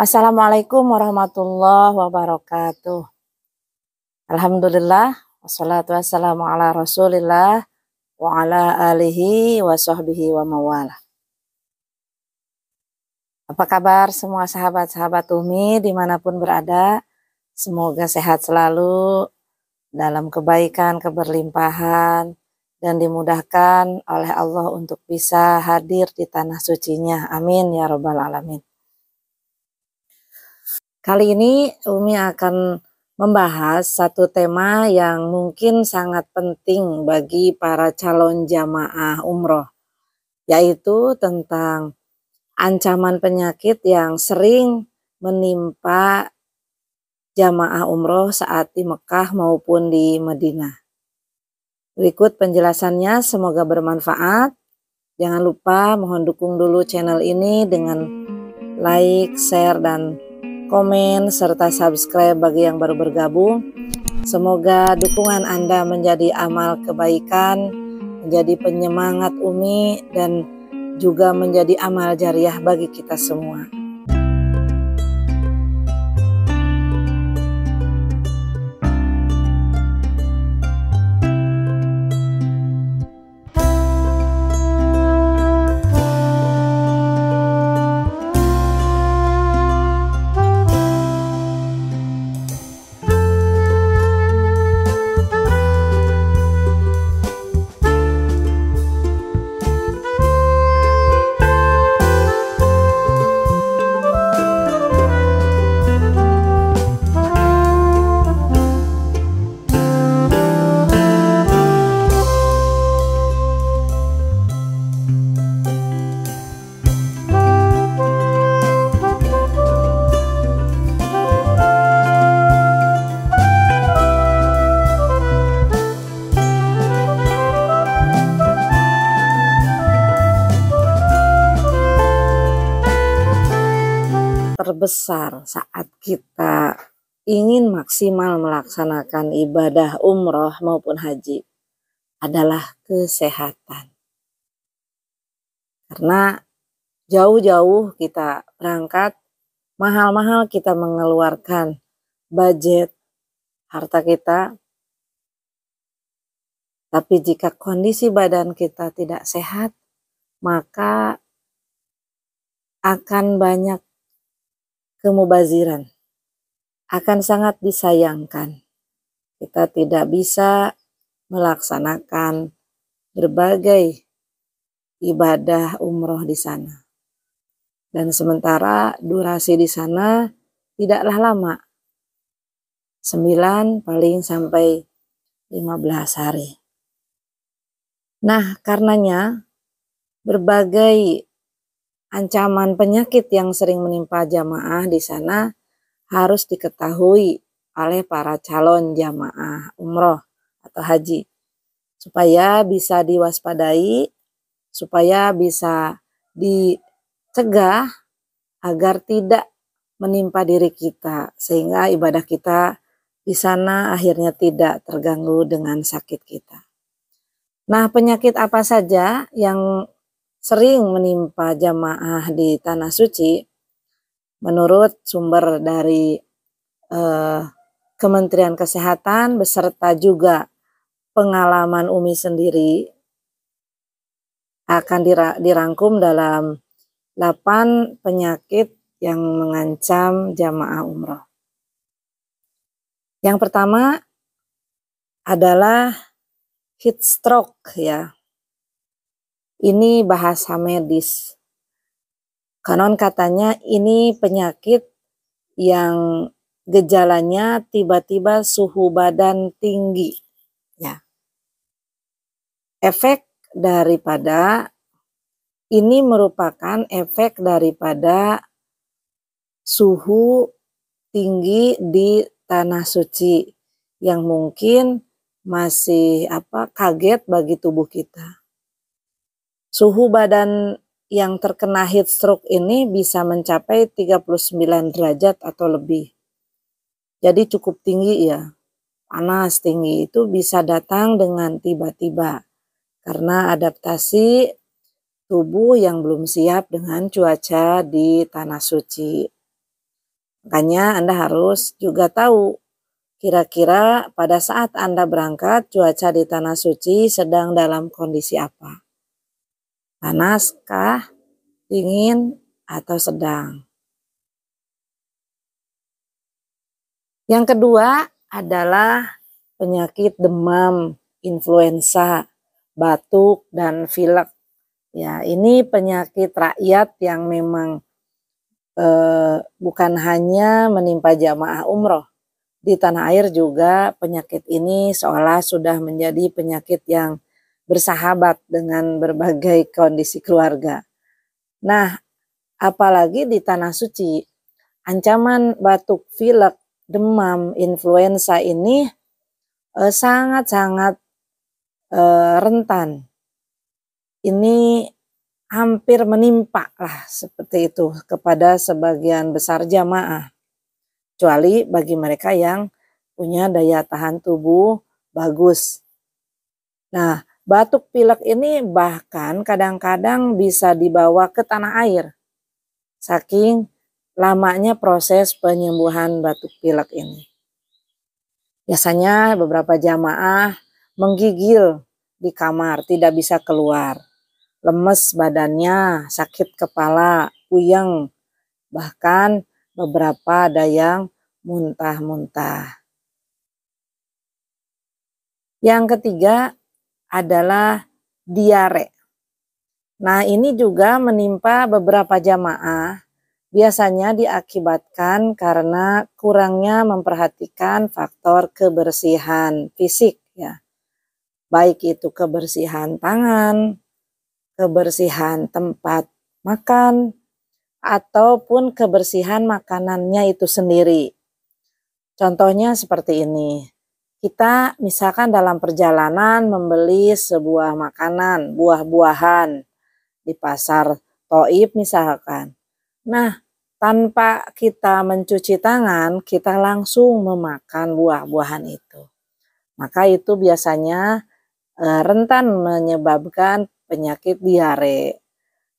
Assalamualaikum warahmatullahi wabarakatuh. Alhamdulillah, wassalatu wassalamu ala rasulillah wa ala alihi wa sahbihi wa mawala. Apa kabar semua sahabat-sahabat Umi dimanapun berada? Semoga sehat selalu, dalam kebaikan, keberlimpahan, dan dimudahkan oleh Allah untuk bisa hadir di tanah sucinya. Amin ya rabbal alamin. Kali ini Umi akan membahas satu tema yang mungkin sangat penting bagi para calon jamaah umroh, yaitu tentang ancaman penyakit yang sering menimpa jamaah umroh saat di Mekah maupun di Madinah. Berikut penjelasannya, semoga bermanfaat. Jangan lupa mohon dukung dulu channel ini dengan like, share, dan komen, serta subscribe bagi yang baru bergabung. Semoga dukungan Anda menjadi amal kebaikan, menjadi penyemangat Umi, dan juga menjadi amal jariah bagi kita semua. Terbesar saat kita ingin maksimal melaksanakan ibadah umroh maupun haji adalah kesehatan. Karena jauh-jauh kita berangkat, mahal-mahal kita mengeluarkan budget harta kita, tapi jika kondisi badan kita tidak sehat, maka akan banyak kemubaziran, akan sangat disayangkan. Kita tidak bisa melaksanakan berbagai ibadah umroh di sana. Dan sementara durasi di sana tidaklah lama, 9 paling sampai 15 hari. Nah, karenanya berbagai ancaman penyakit yang sering menimpa jamaah di sana harus diketahui oleh para calon jamaah umroh atau haji, supaya bisa diwaspadai, supaya bisa dicegah agar tidak menimpa diri kita, sehingga ibadah kita di sana akhirnya tidak terganggu dengan sakit kita. Nah, penyakit apa saja yang sering menimpa jamaah di tanah suci? Menurut sumber dari Kementerian Kesehatan beserta juga pengalaman Umi sendiri, akan dirangkum dalam 8 penyakit yang mengancam jamaah umroh. Yang pertama adalah heat stroke, ya. Ini bahasa medis. Konon katanya ini penyakit yang gejalanya tiba-tiba suhu badan tinggi, ya. Efek daripada ini merupakan efek daripada suhu tinggi di tanah suci yang mungkin masih kaget bagi tubuh kita. Suhu badan yang terkena heat stroke ini bisa mencapai 39 derajat atau lebih. Jadi cukup tinggi, ya. Panas tinggi itu bisa datang dengan tiba-tiba karena adaptasi tubuh yang belum siap dengan cuaca di tanah suci. Makanya Anda harus juga tahu kira-kira pada saat Anda berangkat cuaca di Tanah Suci sedang dalam kondisi apa? Panaskah, dingin, atau sedang? Yang kedua adalah penyakit demam, influenza, batuk, dan pilek. Ya, ini penyakit rakyat yang memang bukan hanya menimpa jamaah umroh. Di tanah air juga penyakit ini seolah sudah menjadi penyakit yang bersahabat dengan berbagai kondisi keluarga. Nah, apalagi di Tanah Suci, ancaman batuk, pilek, demam, influenza ini sangat-sangat rentan. Ini hampir menimpa lah seperti itu kepada sebagian besar jamaah. Kecuali bagi mereka yang punya daya tahan tubuh bagus. Nah, batuk pilek ini bahkan kadang-kadang bisa dibawa ke tanah air. Saking lamanya proses penyembuhan batuk pilek ini. Biasanya beberapa jamaah menggigil di kamar, tidak bisa keluar. Lemes badannya, sakit kepala, puyeng. Bahkan beberapa ada yang muntah-muntah. Yang ketiga adalah diare. Nah, ini juga menimpa beberapa jamaah. Biasanya diakibatkan karena kurangnya memperhatikan faktor kebersihan fisik ya. Baik itu kebersihan tangan, kebersihan tempat makan, ataupun kebersihan makanannya itu sendiri. Contohnya seperti ini. Kita misalkan dalam perjalanan membeli sebuah makanan, buah-buahan di pasar Toib misalkan. Nah, tanpa kita mencuci tangan, kita langsung memakan buah-buahan itu. Maka itu biasanya rentan menyebabkan penyakit diare.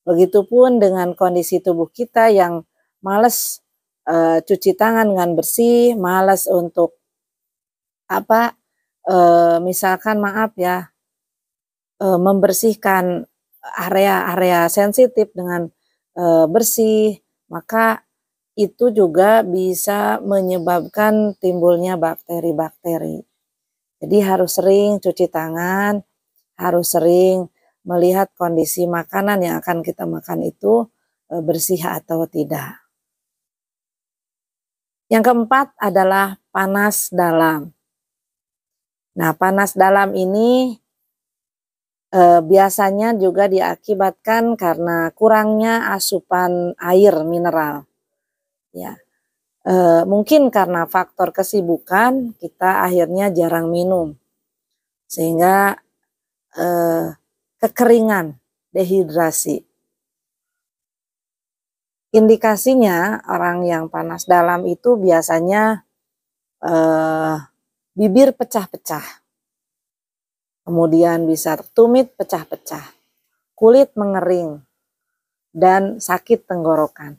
Begitupun dengan kondisi tubuh kita yang malas cuci tangan dengan bersih, malas untuk misalkan maaf ya, membersihkan area-area sensitif dengan bersih, maka itu juga bisa menyebabkan timbulnya bakteri-bakteri. Jadi harus sering cuci tangan, harus sering melihat kondisi makanan yang akan kita makan itu bersih atau tidak. Yang keempat adalah panas dalam. Nah, panas dalam ini biasanya juga diakibatkan karena kurangnya asupan air mineral. Ya, mungkin karena faktor kesibukan kita akhirnya jarang minum, sehingga kekeringan, dehidrasi. Indikasinya orang yang panas dalam itu biasanya bibir pecah-pecah, kemudian bisa tumit pecah-pecah, kulit mengering, dan sakit tenggorokan.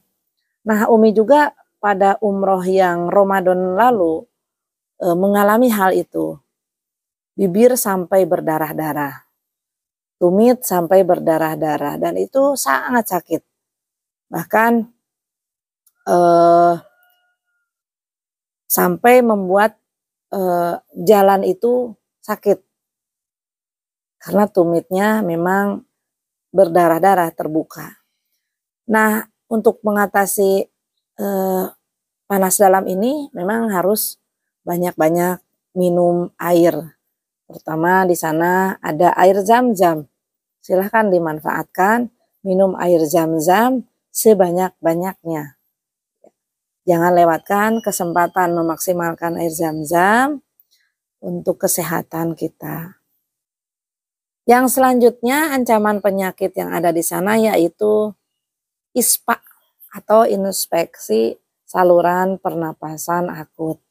Nah, Umi juga pada umroh yang Ramadan lalu mengalami hal itu. Bibir sampai berdarah-darah, tumit sampai berdarah-darah, dan itu sangat sakit. Bahkan sampai membuat jalan itu sakit. Karena tumitnya memang berdarah-darah terbuka. Nah, untuk mengatasi panas dalam ini memang harus banyak-banyak minum air. Terutama di sana ada air zam-zam. Silahkan dimanfaatkan, minum air zam-zam sebanyak-banyaknya. Jangan lewatkan kesempatan memaksimalkan air zam-zam untuk kesehatan kita. Yang selanjutnya ancaman penyakit yang ada di sana yaitu ISPA atau infeksi saluran pernapasan akut.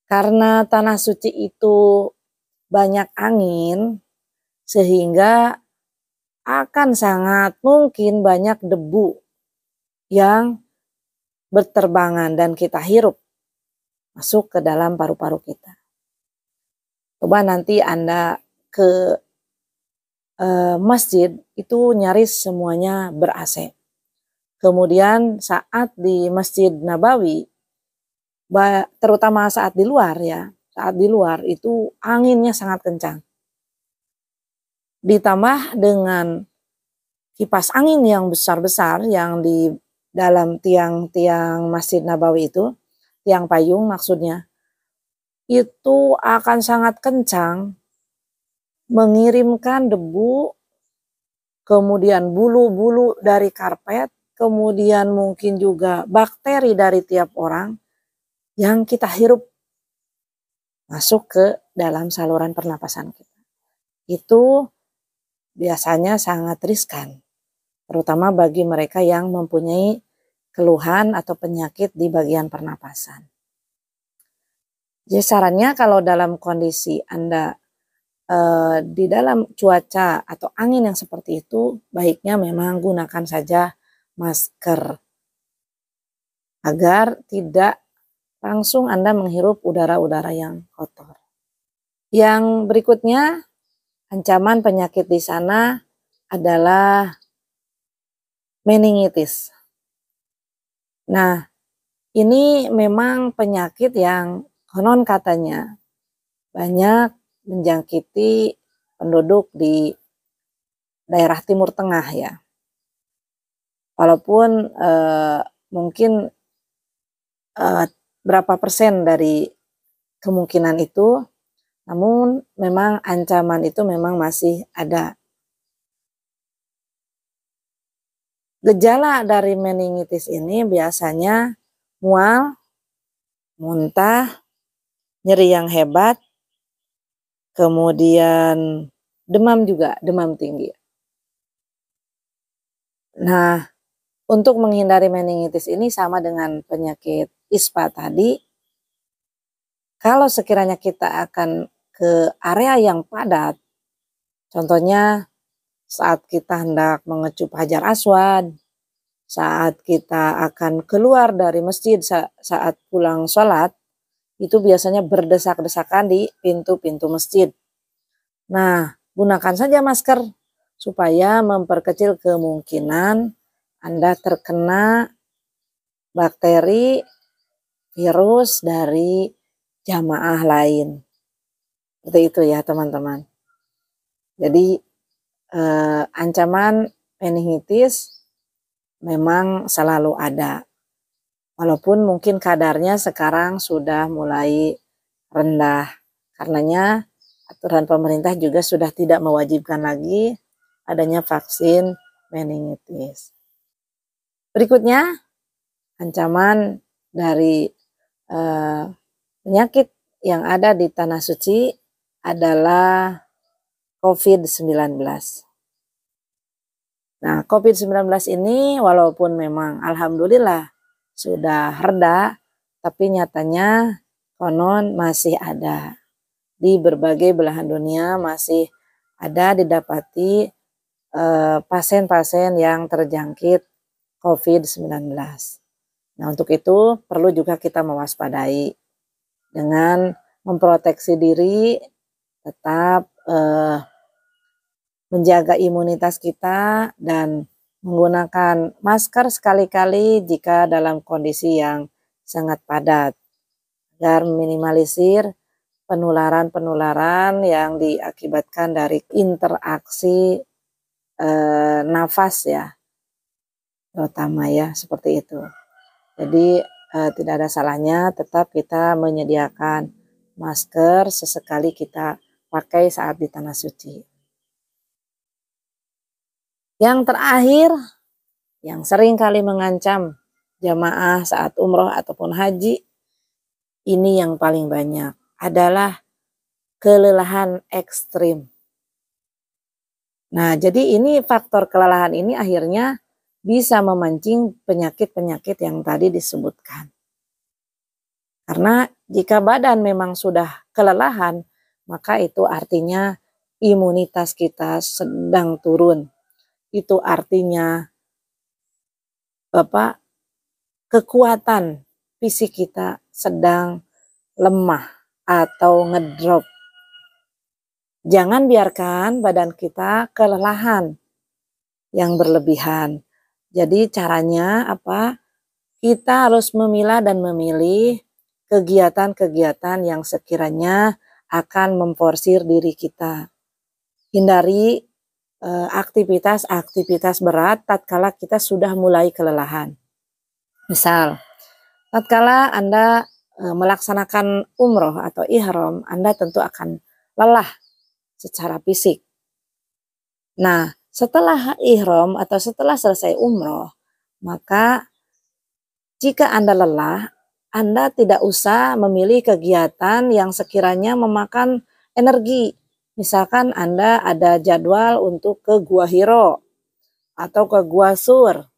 Karena Tanah Suci itu banyak angin, sehingga akan sangat mungkin banyak debu yang berterbangan dan kita hirup masuk ke dalam paru-paru kita. Coba nanti Anda ke masjid itu nyaris semuanya ber-AC. Kemudian saat di Masjid Nabawi, terutama saat di luar ya, saat di luar itu anginnya sangat kencang. Ditambah dengan kipas angin yang besar-besar yang di dalam tiang-tiang Masjid Nabawi itu, tiang payung maksudnya, itu akan sangat kencang mengirimkan debu, kemudian bulu-bulu dari karpet, kemudian mungkin juga bakteri dari tiap orang yang kita hirup masuk ke dalam saluran pernapasan kita. Itu biasanya sangat riskan, terutama bagi mereka yang mempunyai keluhan atau penyakit di bagian pernapasan. Jadi sarannya kalau dalam kondisi Anda di dalam cuaca atau angin yang seperti itu, baiknya memang gunakan saja masker agar tidak langsung Anda menghirup udara-udara yang kotor. Yang berikutnya, ancaman penyakit di sana adalah meningitis. Nah, ini memang penyakit yang konon katanya banyak menjangkiti penduduk di daerah Timur Tengah ya. Walaupun mungkin berapa persen dari kemungkinan itu, namun memang ancaman itu memang masih ada. Gejala dari meningitis ini biasanya mual, muntah, nyeri yang hebat, kemudian demam juga, demam tinggi. Nah, untuk menghindari meningitis ini sama dengan penyakit ISPA tadi, kalau sekiranya kita akan ke area yang padat, contohnya saat kita hendak mengecup hajar aswad, saat kita akan keluar dari masjid saat pulang sholat, itu biasanya berdesak-desakan di pintu-pintu masjid. Nah, gunakan saja masker supaya memperkecil kemungkinan Anda terkena bakteri, virus dari jamaah lain. Seperti itu ya teman-teman. Jadi ancaman meningitis memang selalu ada. Walaupun mungkin kadarnya sekarang sudah mulai rendah. Karenanya aturan pemerintah juga sudah tidak mewajibkan lagi adanya vaksin meningitis. Berikutnya, ancaman dari penyakit yang ada di Tanah Suci adalah COVID-19. Nah, COVID-19 ini walaupun memang alhamdulillah sudah reda, tapi nyatanya konon masih ada. Di berbagai belahan dunia masih ada didapati pasien-pasien yang terjangkit COVID-19. Nah, untuk itu perlu juga kita mewaspadai dengan memproteksi diri, tetap menjaga imunitas kita dan menggunakan masker sekali-kali jika dalam kondisi yang sangat padat agar minimalisir penularan-penularan yang diakibatkan dari interaksi nafas ya, terutama ya seperti itu. Jadi tidak ada salahnya tetap kita menyediakan masker sesekali kita pakai saat di Tanah Suci. Yang terakhir, yang sering kali mengancam jamaah saat umroh ataupun haji, ini yang paling banyak adalah kelelahan ekstrim. Nah, jadi ini faktor kelelahan ini akhirnya bisa memancing penyakit-penyakit yang tadi disebutkan. Karena jika badan memang sudah kelelahan, maka itu artinya imunitas kita sedang turun. Itu artinya kekuatan fisik kita sedang lemah atau ngedrop. Jangan biarkan badan kita kelelahan yang berlebihan. Jadi caranya apa? Kita harus memilah dan memilih kegiatan-kegiatan yang sekiranya akan memforsir diri kita. Hindari aktivitas-aktivitas berat tatkala kita sudah mulai kelelahan. Misal, tatkala Anda melaksanakan umroh atau ihram, Anda tentu akan lelah secara fisik. Nah, setelah ihram atau setelah selesai umroh, maka jika Anda lelah, Anda tidak usah memilih kegiatan yang sekiranya memakan energi. Misalkan Anda ada jadwal untuk ke Gua Hiro atau ke Gua Sur,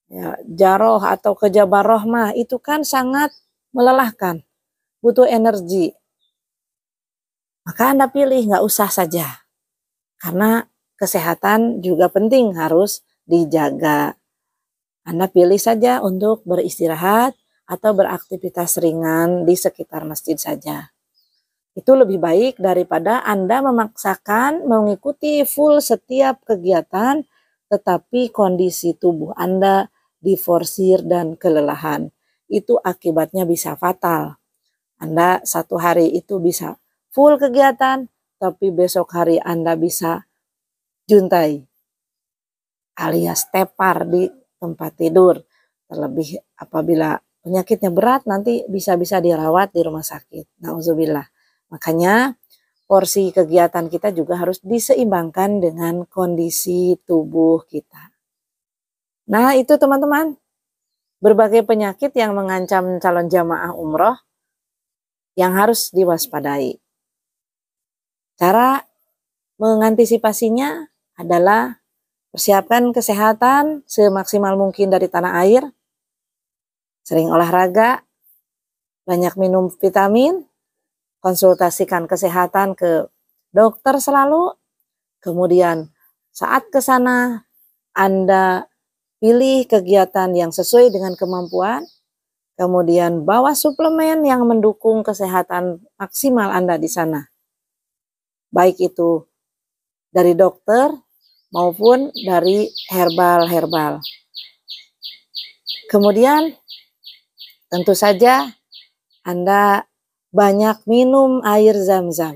ya, Jaroh atau ke Jabal Rahmah, itu kan sangat melelahkan, butuh energi. Maka Anda pilih nggak usah saja, karena kesehatan juga penting harus dijaga. Anda pilih saja untuk beristirahat atau beraktivitas ringan di sekitar masjid saja. Itu lebih baik daripada Anda memaksakan mengikuti full setiap kegiatan, tetapi kondisi tubuh Anda diforsir dan kelelahan. Itu akibatnya bisa fatal. Anda satu hari itu bisa full kegiatan, tapi besok hari Anda bisa juntai alias tepar di tempat tidur. Terlebih apabila penyakitnya berat, nanti bisa-bisa dirawat di rumah sakit. Nauzubillah. Makanya porsi kegiatan kita juga harus diseimbangkan dengan kondisi tubuh kita. Nah itu teman-teman, berbagai penyakit yang mengancam calon jamaah umroh yang harus diwaspadai. Cara mengantisipasinya adalah persiapkan kesehatan semaksimal mungkin dari tanah air, sering olahraga, banyak minum vitamin, konsultasikan kesehatan ke dokter selalu, kemudian saat ke sana Anda pilih kegiatan yang sesuai dengan kemampuan, kemudian bawa suplemen yang mendukung kesehatan maksimal Anda di sana. Baik itu dari dokter maupun dari herbal. Kemudian tentu saja Anda banyak minum air zam-zam.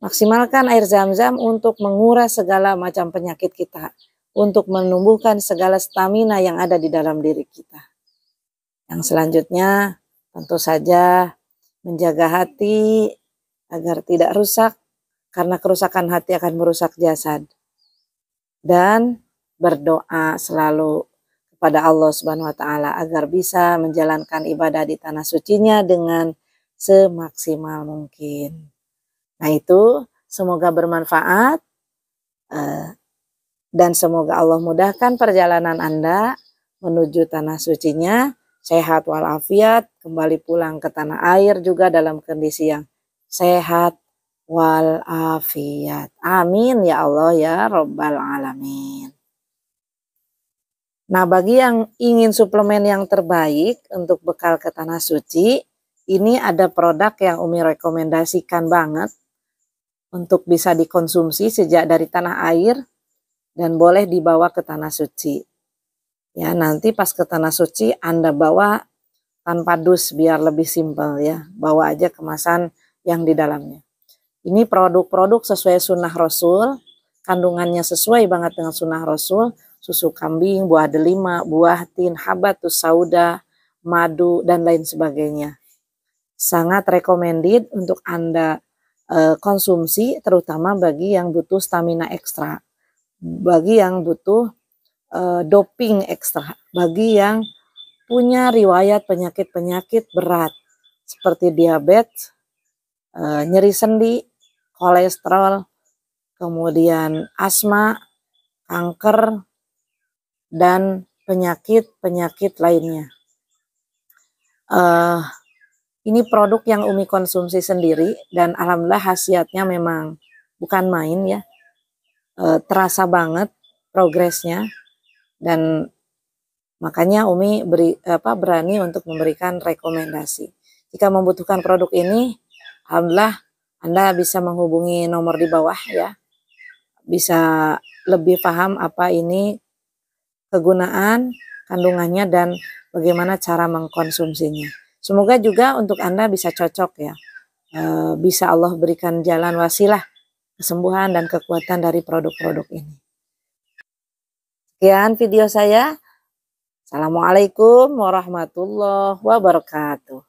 Maksimalkan air zam-zam untuk menguras segala macam penyakit kita, untuk menumbuhkan segala stamina yang ada di dalam diri kita. Yang selanjutnya tentu saja menjaga hati agar tidak rusak, karena kerusakan hati akan merusak jasad. Dan berdoa selalu kepada Allah Subhanahu wa taala agar bisa menjalankan ibadah di tanah sucinya dengan semaksimal mungkin. Nah itu semoga bermanfaat dan semoga Allah mudahkan perjalanan Anda menuju tanah sucinya, sehat walafiat, kembali pulang ke tanah air juga dalam kondisi yang sehat walafiat. Amin ya Allah ya Rabbal Alamin. Nah bagi yang ingin suplemen yang terbaik untuk bekal ke tanah suci, ini ada produk yang Umi rekomendasikan banget untuk bisa dikonsumsi sejak dari tanah air dan boleh dibawa ke tanah suci. Ya, nanti pas ke tanah suci Anda bawa tanpa dus biar lebih simpel ya. Bawa aja kemasan yang di dalamnya. Ini produk-produk sesuai sunnah Rasul, kandungannya sesuai banget dengan sunnah Rasul, susu kambing, buah delima, buah tin, habatus sauda, madu, dan lain sebagainya. Sangat recommended untuk Anda konsumsi, terutama bagi yang butuh stamina ekstra, bagi yang butuh doping ekstra, bagi yang punya riwayat penyakit-penyakit berat seperti diabetes, nyeri sendi, kolesterol, kemudian asma, kanker, dan penyakit-penyakit lainnya. Ini produk yang Umi konsumsi sendiri dan alhamdulillah khasiatnya memang bukan main ya. Terasa banget progresnya dan Makanya Umi berani untuk memberikan rekomendasi. Jika membutuhkan produk ini, alhamdulillah Anda bisa menghubungi nomor di bawah ya. Bisa lebih paham apa ini kegunaan, kandungannya, dan bagaimana cara mengkonsumsinya. Semoga juga untuk Anda bisa cocok ya. Bisa Allah berikan jalan wasilah kesembuhan dan kekuatan dari produk-produk ini. Sekian video saya. Assalamualaikum warahmatullahi wabarakatuh.